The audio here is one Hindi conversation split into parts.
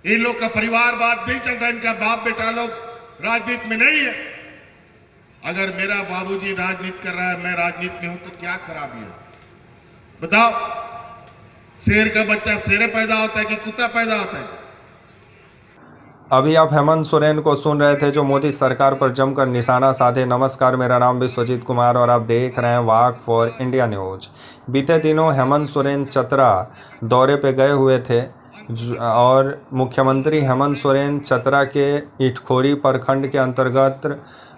इन लोग का परिवारवाद नहीं चलता, इनका बाप बेटा लोग राजनीति में नहीं है। अगर मेरा बाबूजी राजनीति कर रहा है, मैं राजनीति में हूं, तो क्या खराबी है बताओ? शेर का बच्चा शेरे पैदा होता है कि कुत्ता पैदा होता है? अभी आप हेमंत सोरेन को सुन रहे थे, जो मोदी सरकार पर जमकर निशाना साधे। नमस्कार, मेरा नाम विश्वजीत कुमार और आप देख रहे हैं वाक फॉर इंडिया न्यूज। बीते दिनों हेमंत सोरेन चतरा दौरे पे गए हुए थे और मुख्यमंत्री हेमंत सोरेन चतरा के इटखोरी प्रखंड के अंतर्गत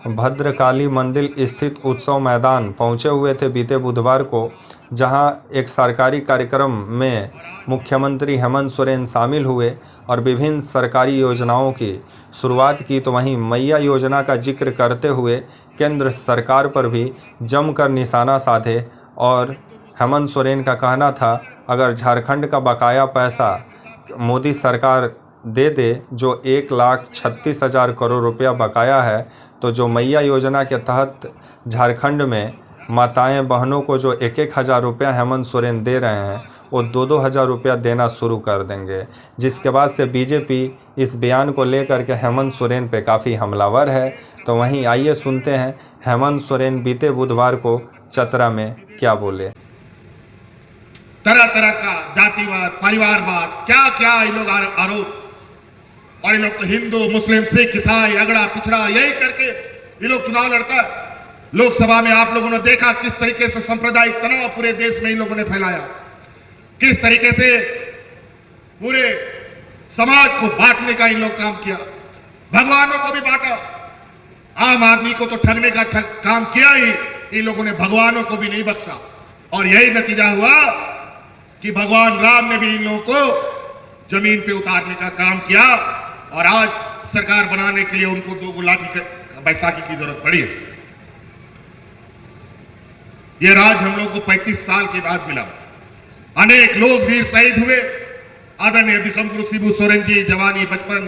भद्रकाली मंदिर स्थित उत्सव मैदान पहुंचे हुए थे बीते बुधवार को, जहां एक सरकारी कार्यक्रम में मुख्यमंत्री हेमंत सोरेन शामिल हुए और विभिन्न सरकारी योजनाओं की शुरुआत की। तो वहीं मैया योजना का जिक्र करते हुए केंद्र सरकार पर भी जमकर निशाना साधे और हेमंत सोरेन का कहना था, अगर झारखंड का बकाया पैसा मोदी सरकार दे दे, जो 1,36,000 करोड़ रुपया बकाया है, तो जो मैया योजना के तहत झारखंड में माताएं बहनों को जो 1,000 रुपया हेमंत सोरेन दे रहे हैं, वो 2,000 रुपया देना शुरू कर देंगे। जिसके बाद से बीजेपी इस बयान को लेकर के हेमंत सोरेन पे काफ़ी हमलावर है। तो वहीं आइए सुनते हैं हेमंत सोरेन बीते बुधवार को चतरा में क्या बोले। तरह तरह का जातिवाद, परिवारवाद, क्या क्या इन लोग आरोप, और इन लोग तो हिंदू मुस्लिम सिख ईसाई अगड़ा पिछड़ा यही करके ये लोग चुनाव लड़ता है। लोकसभा में आप लोगों ने देखा किस तरीके से सांप्रदायिक तनाव पूरे देश में इन लोगों ने फैलाया, किस तरीके से पूरे समाज को बांटने का इन लोग काम किया, भगवानों को भी बांटा। आम आदमी को तो ठगने का काम किया ही, इन लोगों ने भगवानों को भी नहीं बख्शा। और यही नतीजा हुआ कि भगवान राम ने भी इन लोगों को जमीन पे उतारने का काम किया और आज सरकार बनाने के लिए उनको 2 लाठी बैसाखी की जरूरत पड़ी है। ये राज हम लोग को 35 साल के बाद मिला। अनेक लोग वीर शहीद हुए। आदरणीय दिसंबर शिबू सोरेन जी जवानी, बचपन,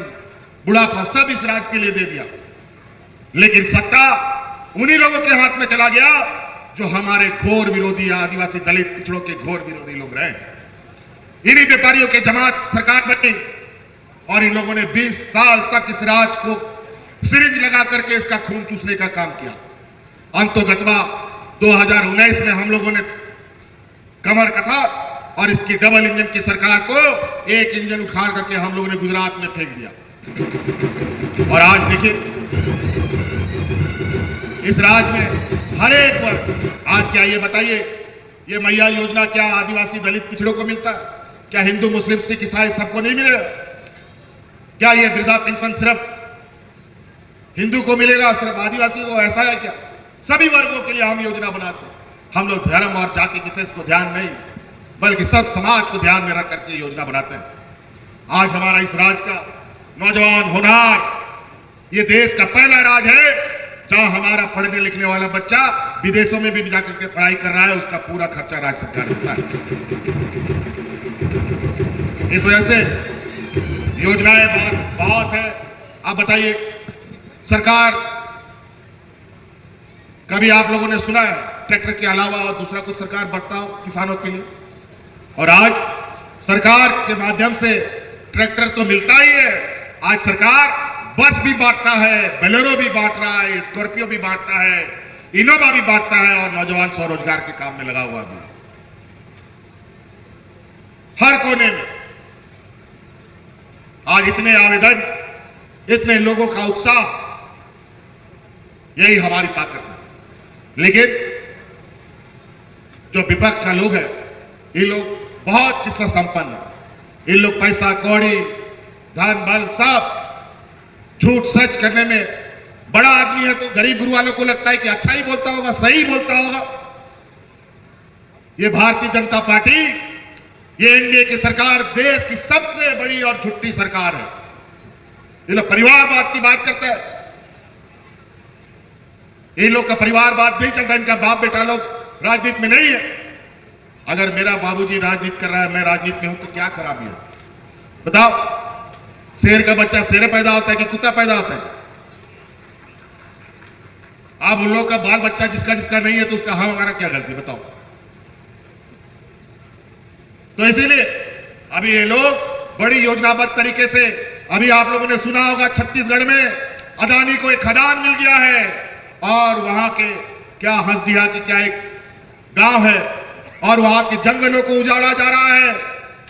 बुढ़ापा सब इस राज के लिए दे दिया, लेकिन सत्ता उन्हीं लोगों के हाथ में चला गया जो हमारे घोर विरोधी, आदिवासी दलित पिछड़ों के घोर विरोधी लोग रहे। इन्हीं व्यापारियों के जमात सरकार बनी और इन लोगों ने 20 साल तक इस राज को सिरिंज लगा करके इसका खून चूसने का काम किया। अंतोगत्वा 2019 में हम लोगों ने कमर कसा और इसकी डबल इंजन की सरकार को एक इंजन उखाड़ करके हम लोगों ने गुजरात में फेंक दिया। और आज देखिए इस राज में हर एक वर्ग, आज क्या ये बताइए, ये मैया योजना क्या आदिवासी दलित पिछड़ों को मिलता है? क्या हिंदू मुस्लिम सिख ईसाई सबको नहीं मिलेगा? क्या ये वृद्धा पेंशन सिर्फ हिंदू को मिलेगा, सिर्फ आदिवासी को? ऐसा है क्या? सभी वर्गों के लिए हम योजना बनाते हैं। हम लोग धर्म और जाति विशेष को ध्यान नहीं, बल्कि सब समाज को ध्यान में रख करके योजना बनाते हैं। आज हमारा इस राज का नौजवान होनहार, ये देश का पहला राज है जहां हमारा पढ़ने लिखने वाला बच्चा विदेशों में भी जाकर के पढ़ाई कर रहा है, उसका पूरा खर्चा राज्य सरकार देता है। इस वजह से योजनाएं बहुत है। आप बताइए, सरकार कभी आप लोगों ने सुना है ट्रैक्टर के अलावा और दूसरा कुछ सरकार बढ़ता हो किसानों के लिए? और आज सरकार के माध्यम से ट्रैक्टर तो मिलता ही है, आज सरकार बस भी बांटता है, बोलेरो भी बांट रहा है, स्कॉर्पियो भी बांटता है, इनोवा भी बांटता है और नौजवान स्वरोजगार के काम में लगा हुआ भी। हर कोने में आज इतने आवेदन, इतने लोगों का उत्साह, यही हमारी ताकत है। लेकिन जो विपक्ष का लोग है, ये लोग बहुत शिक्षा संपन्न है। इन लोग पैसा कौड़ी, धन बल सब झूठ सच करने में बड़ा आदमी है, तो गरीब गुरु वालों को लगता है कि अच्छा ही बोलता होगा, सही बोलता होगा। ये भारतीय जनता पार्टी, ये एनडीए की सरकार देश की सबसे बड़ी और झूठी सरकार है। ये लोग परिवारवाद की बात करते हैं, इन लोग का परिवारवाद नहीं चलता, इनका बाप बेटा लोग राजनीति में नहीं है। अगर मेरा बाबूजी राजनीति कर रहा है, मैं राजनीति में हूं, तो क्या खराबी है बताओ? शेर का बच्चा शेरे पैदा होता है कि कुत्ता पैदा होता है? आप उन लोगों का बाल बच्चा जिसका जिसका नहीं है, तो उसका हमारा क्या गलती बताओ? तो इसीलिए अभी ये लोग बड़ी योजनाबद्ध तरीके से, अभी आप लोगों ने सुना होगा छत्तीसगढ़ में अदानी को एक खदान मिल गया है और वहां के क्या हंसदिया की क्या एक गांव है और वहां के जंगलों को उजाड़ा जा रहा है,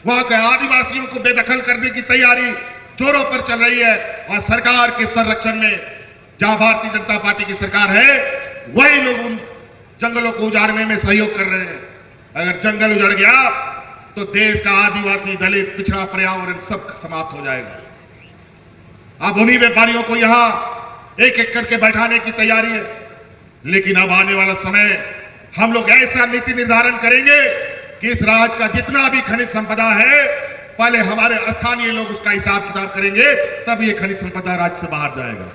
वहां के आदिवासियों को बेदखल करने की तैयारी जोरों पर चल रही है और सरकार के संरक्षण में जहां भारतीय जनता पार्टी की सरकार है वही लोग उन जंगलों को उजाड़ने में सहयोग कर रहे हैं। अगर जंगल उजड़ गया तो देश का आदिवासी, दलित, पिछड़ा पर्यावरण सब समाप्त हो जाएगा। अब उन्हीं व्यापारियों को यहां एक एक करके बैठाने की तैयारी है, लेकिन अब आने वाला समय हम लोग ऐसा नीति निर्धारण करेंगे कि इस राज्य का जितना भी खनिज संपदा है पहले हमारे स्थानीय लोग उसका हिसाब किताब करेंगे, तब ये खनिज संपदा राज्य से बाहर जाएगा।